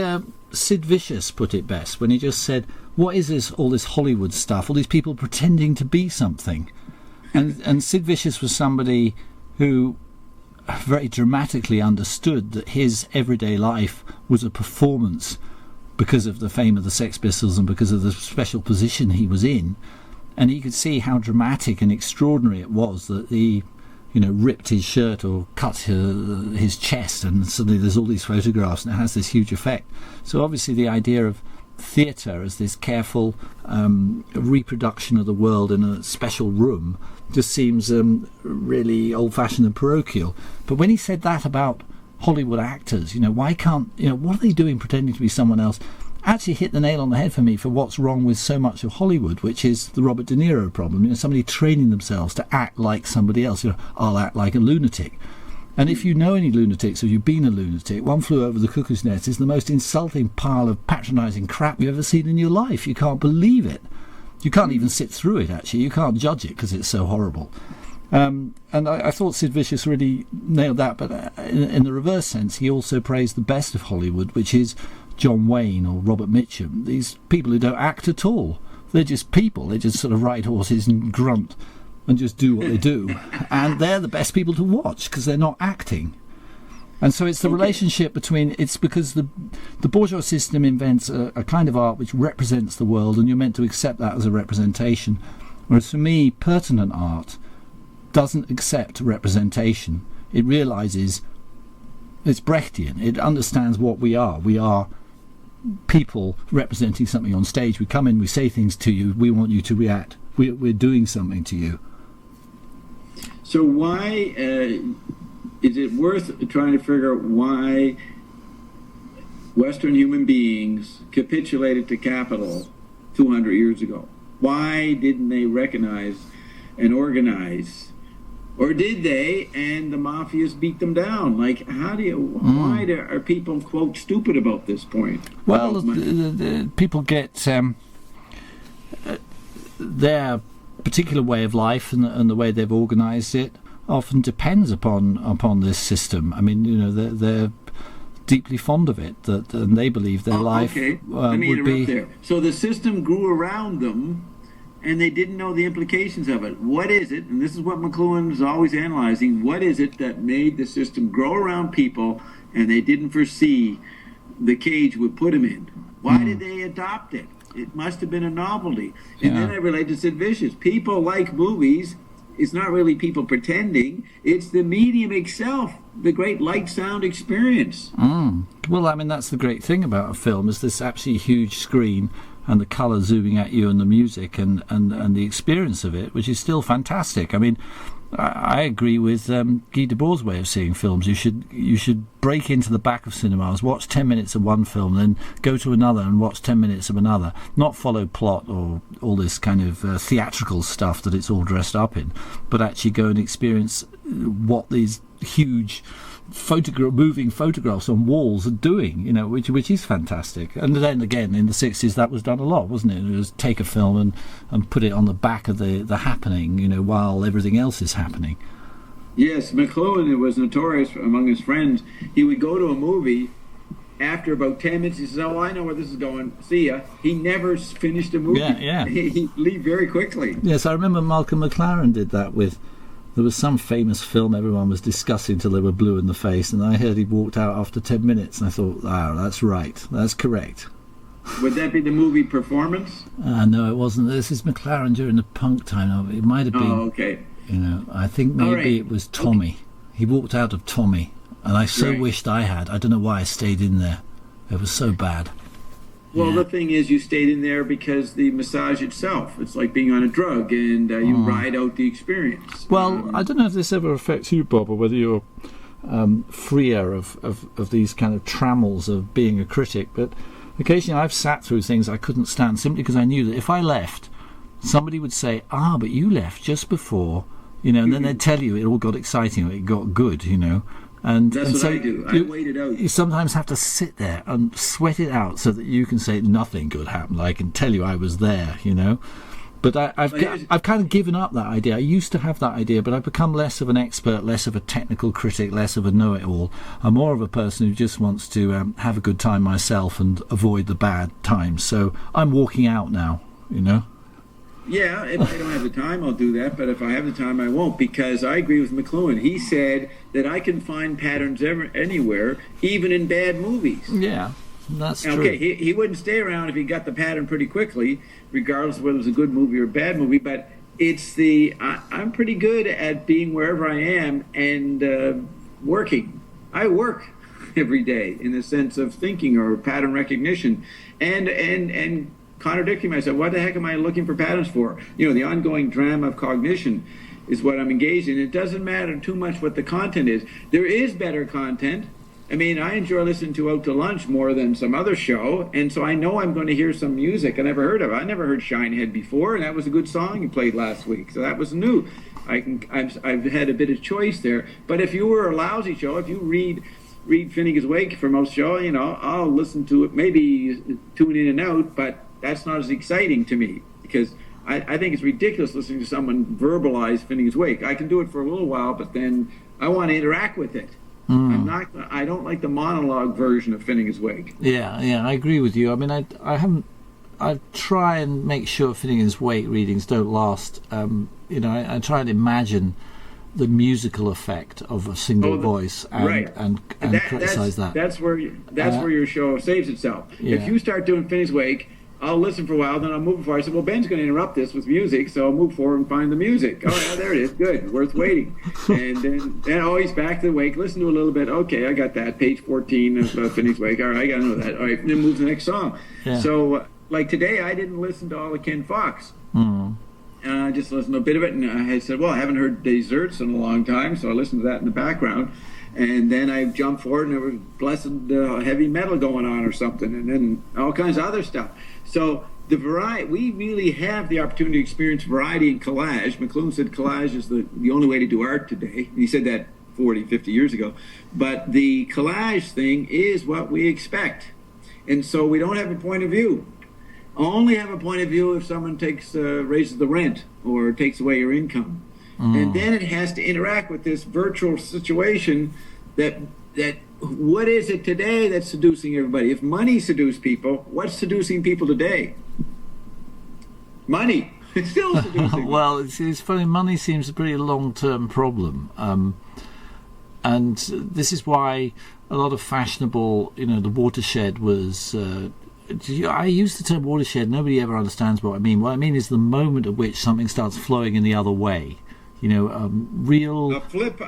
Sid Vicious put it best when he just said, what is this? All this Hollywood stuff, all these people pretending to be something, and Sid Vicious was somebody who very dramatically understood that his everyday life was a performance because of the fame of the Sex Pistols and because of the special position he was in, and he could see how dramatic and extraordinary it was that he, ripped his shirt or cut his chest, and suddenly there's all these photographs and it has this huge effect. So obviously the idea of theatre as this careful reproduction of the world in a special room just seems really old-fashioned and parochial. But when he said that about Hollywood actors, why can't, what are they doing pretending to be someone else, actually hit the nail on the head for me for what's wrong with so much of Hollywood, which is the Robert De Niro problem. Somebody training themselves to act like somebody else. I'll act like a lunatic. And if you know any lunatics, or you've been a lunatic, One Flew Over the Cuckoo's Nest is the most insulting pile of patronising crap you've ever seen in your life. You can't believe it. You can't even sit through it, actually. You can't judge it because it's so horrible. And I thought Sid Vicious really nailed that, but in the reverse sense, he also praised the best of Hollywood, which is John Wayne or Robert Mitchum, these people who don't act at all. They're just people. They just sort of ride horses and grunt and just do what they do. And they're the best people to watch because they're not acting. And so it's the relationship between, it's because the bourgeois system invents a kind of art which represents the world, and you're meant to accept that as a representation. Whereas for me, pertinent art doesn't accept representation. It realises, it's Brechtian, it understands what we are. We are people representing something on stage. We come in, we say things to you, we want you to react. We're doing something to you. So why is it worth trying to figure out why Western human beings capitulated to capital 200 years ago? Why didn't they recognize and organize? Or did they, and the mafias beat them down? Like, why are people, quote, stupid about this point? Well, the people get their particular way of life and the way they've organised it often depends upon this system. I mean, they're deeply fond of it, and they believe their life Let me interrupt there. So the system grew around them, and they didn't know the implications of it. What is it, and this is what McLuhan is always analysing, what is it that made the system grow around people and they didn't foresee the cage would put them in? Why did they adopt it? It must have been a novelty. And then I relate to Sid Vicious. People like movies. It's not really people pretending. It's the medium itself, the great light sound experience. Well, I mean, that's the great thing about a film, is this absolutely huge screen and the colour zooming at you and the music and the experience of it, which is still fantastic. I mean, I agree with Guy Debord's way of seeing films. You should break into the back of cinemas, watch 10 minutes of one film, then go to another and watch 10 minutes of another. Not follow plot or all this kind of theatrical stuff that it's all dressed up in, but actually go and experience what these huge moving photographs on walls are doing, which is fantastic. And then again, in the 60s, that was done a lot, wasn't it? It was take a film and put it on the back of the happening, while everything else is happening. Yes, McLuhan, it was notorious among his friends. He would go to a movie, after about 10 minutes, he says, "Oh, I know where this is going. See ya." He never finished a movie. Yeah. He'd leave very quickly. Yes, I remember Malcolm McLaren did that with... There was some famous film everyone was discussing till they were blue in the face, and I heard he walked out after 10 minutes, and I thought, that's right, that's correct. Would that be the movie Performance? No, it wasn't. This is McLaren during the punk time. It might have been. Oh, okay. I think maybe it was Tommy. Okay. He walked out of Tommy, and I wished I had. I don't know why I stayed in there. It was so bad. Well, the thing is, you stayed in there because the massage itself, it's like being on a drug, and you ride out the experience. Well, I don't know if this ever affects you, Bob, or whether you're freer of these kind of trammels of being a critic, but occasionally I've sat through things I couldn't stand simply because I knew that if I left, somebody would say, but you left just before, and then they'd tell you it all got exciting, or it got good, And that's what I do. I wait it out. You sometimes have to sit there and sweat it out so that you can say nothing good happened. I can tell you I was there, But I've kind of given up that idea. I used to have that idea, but I've become less of an expert, less of a technical critic, less of a know-it-all. I'm more of a person who just wants to have a good time myself and avoid the bad times. So I'm walking out now, you know. Yeah, if I don't have the time, I'll do that. But if I have the time, I won't, because I agree with McLuhan. He said that I can find patterns anywhere, even in bad movies. Yeah. That's true. Okay, he wouldn't stay around if he got the pattern pretty quickly, regardless of whether it was a good movie or a bad movie. But it's I'm pretty good at being wherever I am and working. I work every day in the sense of thinking or pattern recognition, and contradicting myself. What the heck am I looking for patterns for? You know, the ongoing drama of cognition is what I'm engaged in. It doesn't matter too much what the content is. There is better content. I mean, I enjoy listening to Out to Lunch more than some other show, and so I know I'm going to hear some music I never heard of. I never heard Shinehead before, and that was a good song you played last week, so that was new. I've had a bit of choice there. But if you were a lousy show, if you read Finnegans Wake for most show, you know, I'll listen to it, maybe tune in and out, but that's not as exciting to me, because I think it's ridiculous listening to someone verbalize Finnegans Wake. I can do it for a little while, but then I want to interact with it. I don't like the monologue version of Finnegans Wake. Yeah, I agree with you. I mean, I try and make sure Finnegans Wake readings don't last. You know, I try and imagine the musical effect of a single voice and criticize that. That's where your show saves itself. Yeah. If you start doing Finnegans Wake, I'll listen for a while, then I'll move forward. I said, well, Ben's going to interrupt this with music, so I'll move forward and find the music. Oh, yeah, there it is. Good. Worth waiting. And then always back to the Wake. Listen to a little bit. Okay, I got that. Page 14 of Finnegans Wake. All right, I got to know that. All right, then move to the next song. Yeah. So, like today, I didn't listen to all of Ken Fox. I just listened to a bit of it, and I said, well, I haven't heard Desserts in a long time, so I listened to that in the background. And then I jumped forward, and there was blessed heavy metal going on or something, and then all kinds of other stuff. So the variety, we really have the opportunity to experience variety in collage. McLuhan said collage is the only way to do art today. He said that 40, 50 years ago. But the collage thing is what we expect. And so we don't have a point of view. Only have a point of view if someone raises the rent or takes away your income. And then it has to interact with this virtual situation that what is it today that's seducing everybody? If money seduced people, what's seducing people today? Money. It's still seducing. Well, it's funny. Money seems a pretty long-term problem. And this is why a lot of fashionable, you know, the watershed was... I use the term watershed. Nobody ever understands what I mean. What I mean is the moment at which something starts flowing in the other way. You know, a flip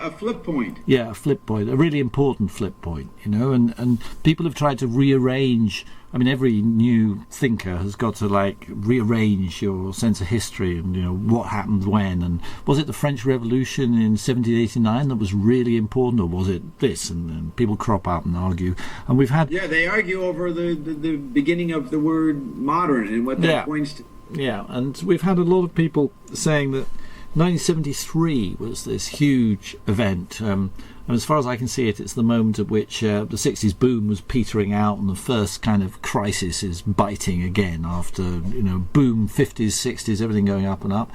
point. Yeah, a flip point, a really important flip point. You know, and people have tried to rearrange. I mean, every new thinker has got to like rearrange your sense of history and, you know, what happened when, and was it the French Revolution in 1789 that was really important, or was it this? And people crop up and argue, and we've had they argue over the beginning of the word modern and what that points to. Yeah, and we've had a lot of people saying that 1973 was this huge event, and as far as I can see it, it's the moment at which the 60s boom was petering out and the first kind of crisis is biting again after, you know, boom 50s, 60s, everything going up and up,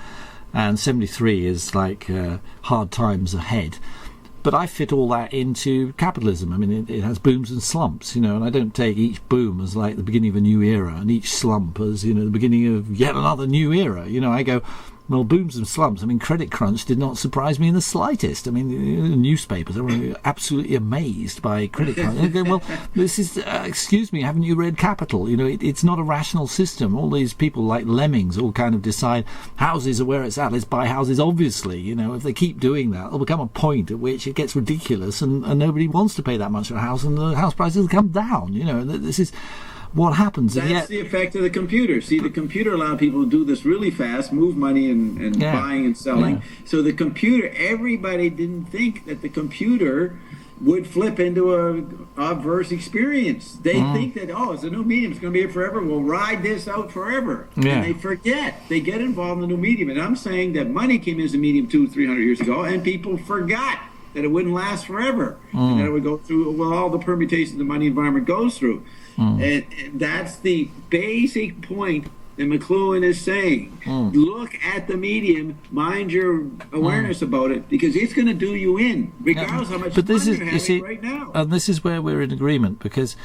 and 73 is like hard times ahead. But I fit all that into capitalism. I mean, it has booms and slumps, you know, and I don't take each boom as like the beginning of a new era and each slump as, you know, the beginning of yet another new era. You know, I go, well, booms and slumps. I mean, Credit Crunch did not surprise me in the slightest. I mean, the newspapers are absolutely amazed by Credit Crunch. They go, well, this is, excuse me, haven't you read Capital? You know, it's not a rational system. All these people like lemmings all kind of decide houses are where it's at. Let's buy houses, obviously. You know, if they keep doing that, there'll become a point at which it gets ridiculous and nobody wants to pay that much for a house and the house prices will come down. You know, this is... what happens. That's the effect of the computer. See, the computer allowed people to do this really fast, move money and buying and selling. So the computer, everybody didn't think that the computer would flip into a obverse experience. They think that, it's a new medium, it's going to be here forever, we'll ride this out forever. And they forget. They get involved in the new medium. And I'm saying that money came in as a medium 200-300 years ago, and people forgot that it wouldn't last forever. And that it would go through, all the permutations the money environment goes through. And that's the basic point that McLuhan is saying. Look at the medium, mind your awareness about it, because it's going to do you in, regardless how much fun you're having right now. And this is where we're in agreement, because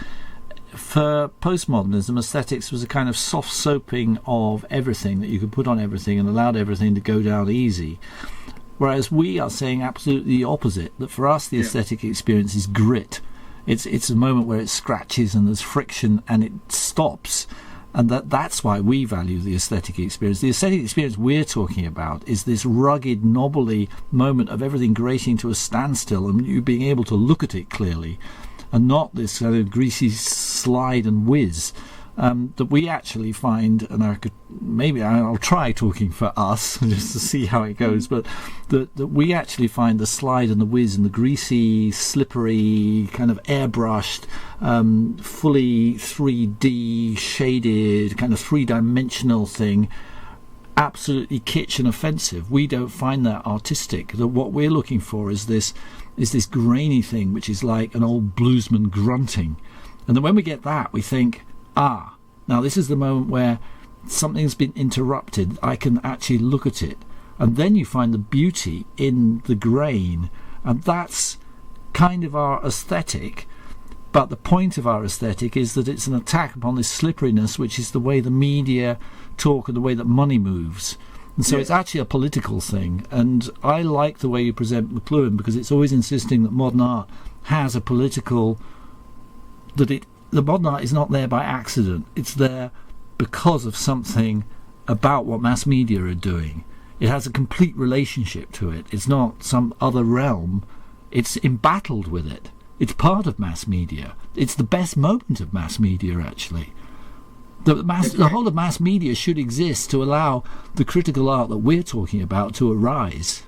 for postmodernism, aesthetics was a kind of soft soaping of everything that you could put on everything and allowed everything to go down easy. Whereas we are saying absolutely the opposite, that for us the aesthetic experience is grit. It's a moment where it scratches and there's friction and it stops. And that's why we value the aesthetic experience. The aesthetic experience we're talking about is this rugged, knobbly moment of everything grating to a standstill and you being able to look at it clearly, and not this kind of greasy slide and whiz that we actually find. And I'll try talking for us just to see how it goes, but that we actually find the slide and the whiz and the greasy, slippery, kind of airbrushed, fully 3D shaded, kind of three-dimensional thing absolutely kitsch and offensive. We don't find that artistic. That what we're looking for is this grainy thing which is like an old bluesman grunting. And then when we get that, we think, now this is the moment where something's been interrupted. I can actually look at it. And then you find the beauty in the grain. And that's kind of our aesthetic. But the point of our aesthetic is that it's an attack upon this slipperiness, which is the way the media talk and the way that money moves. And so it's actually a political thing. And I like the way you present McLuhan, because it's always insisting that modern art has a political... The modern art is not there by accident. It's there because of something about what mass media are doing. It has a complete relationship to it. It's not some other realm. It's embattled with it. It's part of mass media. It's the best moment of mass media, actually. The whole of mass media should exist to allow the critical art that we're talking about to arise.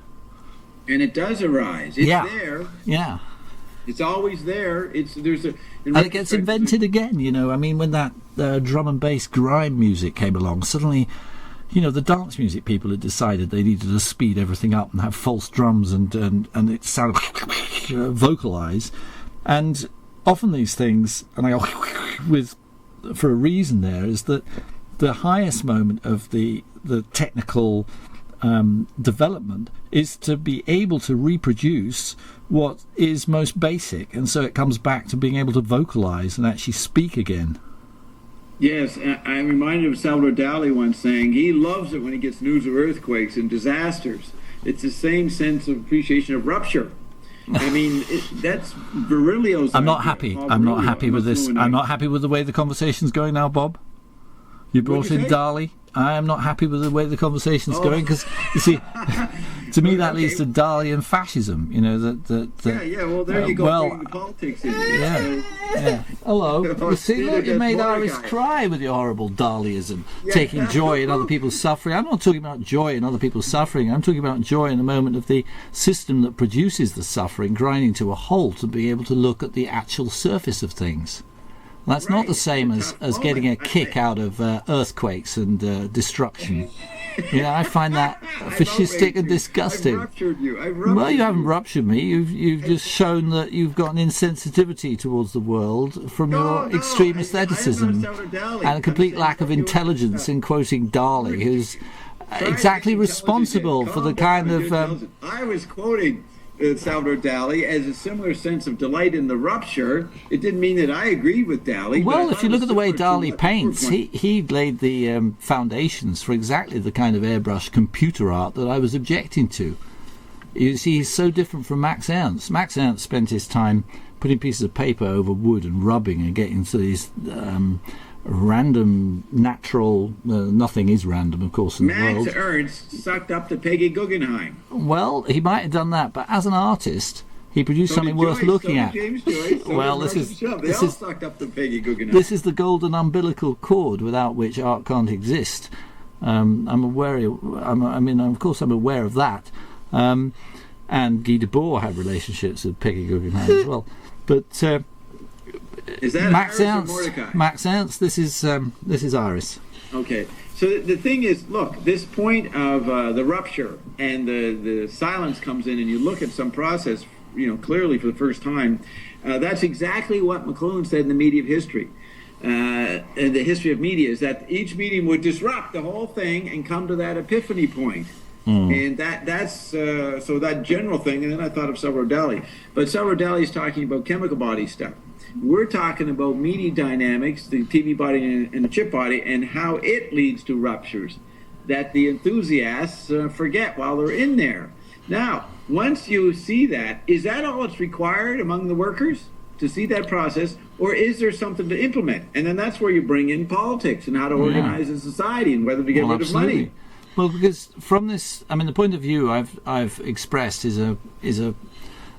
And it does arise. It's there. Yeah. It's always there. And it gets invented again, I mean, when that drum and bass grime music came along, suddenly, the dance music people had decided they needed to speed everything up and have false drums and it sounded vocalize. And often these things, and I go for a reason there, is that the highest moment of the technical development is to be able to reproduce what is most basic, and so it comes back to being able to vocalize and actually speak again. Yes, I'm reminded of Salvador Dali once saying he loves it when he gets news of earthquakes and disasters. It's the same sense of appreciation of rupture. I mean, that's Virilio's... I'm not happy. I'm not happy with this. I'm not happy with the way the conversation's going now, Bob. You brought in Dali. I am not happy with the way the conversation's going, because, you see, to me that leads to Dali and fascism, well, there you go, bringing the politics in. Yeah. Hello. You see, look, you made Iris cry with your horrible Daliism, taking joy in other people's suffering. I'm not talking about joy in other people's suffering. I'm talking about joy in the moment of the system that produces the suffering grinding to a halt and being able to look at the actual surface of things. That's not the same as getting a kick out of earthquakes and destruction. I find that fascistic and disgusting. I've ruptured you. Well, you haven't ruptured me. You've just shown that you've got an insensitivity towards the world from your extreme aestheticism and a complete lack of intelligence in quoting Dali, who's exactly responsible for the kind of... I was quoting Salvador Dali as a similar sense of delight in the rupture. It didn't mean that I agreed with Dali. Well, if you look at the way Dali paints, he laid the foundations for exactly the kind of airbrush computer art that I was objecting to. You see, he's so different from Max Ernst. Max Ernst spent his time putting pieces of paper over wood and rubbing and getting to these random, natural... nothing is random, of course, in the world. Max Ernst sucked up to Peggy Guggenheim. Well, he might have done that, but as an artist, he produced something worth looking at. James Joyce, well, this is sucked up to Peggy Guggenheim. This is the golden umbilical cord without which art can't exist. I'm aware. Of course, I'm aware of that. And Guy Debord had relationships with Peggy Guggenheim as well. But is that Max Iris Ernst? Or Mordecai? Max Ernst. This is Iris. Okay. So the thing is, look, this point of the rupture and the silence comes in, and you look at some process, clearly for the first time. That's exactly what McLuhan said in The Media of History. in the history of media is that each medium would disrupt the whole thing and come to that epiphany point. And that's so that general thing. And then I thought of Salvador Dali, but Salvador Dali is talking about chemical body stuff. We're talking about media dynamics, the TV body and the chip body, and how it leads to ruptures that the enthusiasts forget while they're in there. Now, once you see that, is that all that's required among the workers to see that process, or is there something to implement? And then that's where you bring in politics and how to organize a society and whether to get rid of money. Well, because from this, I mean, the point of view I've expressed is a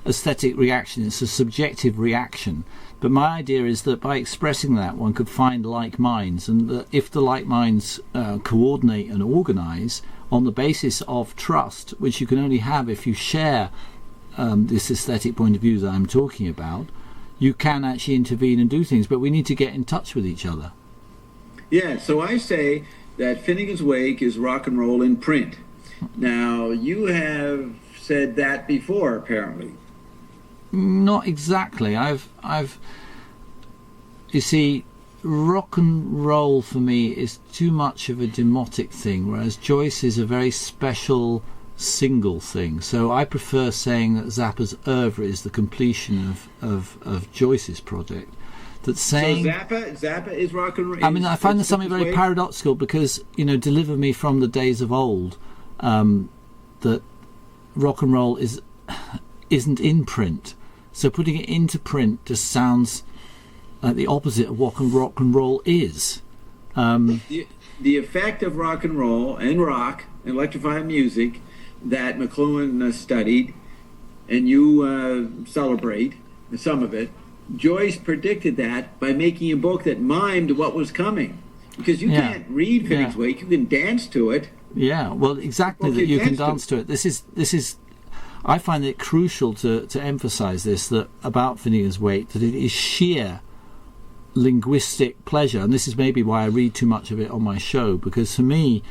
aesthetic reaction. It's a subjective reaction. But my idea is that by expressing that, one could find like minds, and that if the like minds coordinate and organize on the basis of trust, which you can only have if you share this aesthetic point of view that I'm talking about, you can actually intervene and do things. But we need to get in touch with each other. Yeah, so I say that Finnegans Wake is rock and roll in print. Now, you have said that before, apparently. Not exactly. You see, rock and roll for me is too much of a demotic thing, whereas Joyce is a very special single thing. So I prefer saying that Zappa's oeuvre is the completion of Joyce's project. That's saying, so Zappa is rock and roll. I mean, I find there's something very paradoxical because, deliver me from the days of old, that rock and roll isn't in print. So putting it into print just sounds like the opposite of what rock and roll is. The effect of rock and roll and rock, electrifying music, that McLuhan studied, and you celebrate some of it. Joyce predicted that by making a book that mimed what was coming. Because you can't read Finnegans Wake, you can dance to it. Yeah, well, exactly, that you can dance to it. This is I find it crucial to emphasize this, that about Finnegans Wake, that it is sheer linguistic pleasure. And this is maybe why I read too much of it on my show, because for me,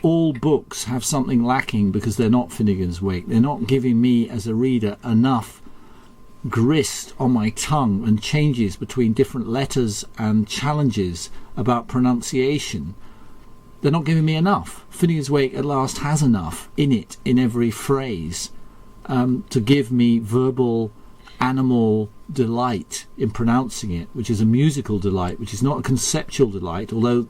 all books have something lacking because they're not Finnegans Wake. They're not giving me as a reader enough grist on my tongue and changes between different letters and challenges about pronunciation. They're not giving me enough. Finnegans Wake at last has enough in it, in every phrase, to give me verbal, animal delight in pronouncing it, which is a musical delight, which is not a conceptual delight, although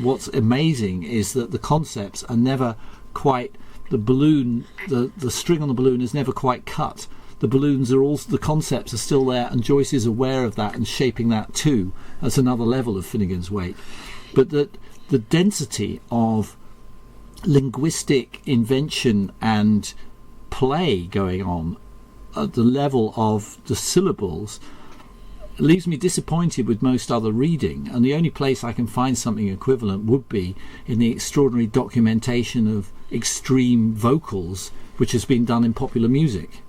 what's amazing is that the concepts are never quite, the string on the balloon is never quite cut. The balloons are all, the concepts are still there, and Joyce is aware of that and shaping that too. That's another level of Finnegans Wake. But that the density of linguistic invention and play going on at the level of the syllables leaves me disappointed with most other reading, and the only place I can find something equivalent would be in the extraordinary documentation of extreme vocals which has been done in popular music.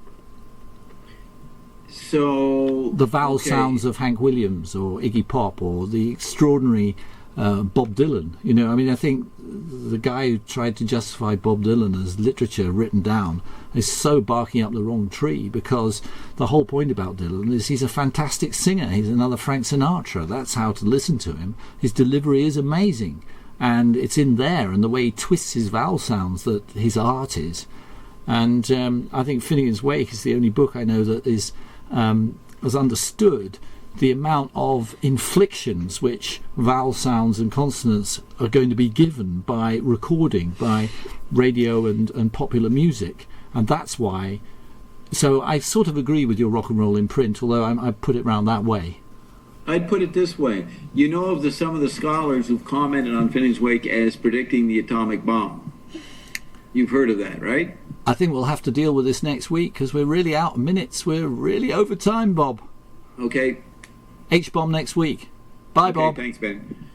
So the vowel sounds of Hank Williams or Iggy Pop, or the extraordinary Bob Dylan. I think the guy who tried to justify Bob Dylan as literature written down is so barking up the wrong tree, because the whole point about Dylan is he's a fantastic singer. He's another Frank Sinatra. That's how to listen to him. His delivery is amazing, and it's in there, and the way he twists his vowel sounds, that his art is. And I think Finnegans Wake is the only book I know that is has understood the amount of inflections which vowel sounds and consonants are going to be given by recording, by radio and popular music. And that's why. So I sort of agree with your rock and roll in print, although I put it round that way. I'd put it this way. You know of some of the scholars who've commented on Finnegans Wake as predicting the atomic bomb. You've heard of that, right? I think we'll have to deal with this next week, because we're really out of minutes. We're really over time, Bob. Okay. H-bomb next week. Bye, Bob. Thanks, Ben.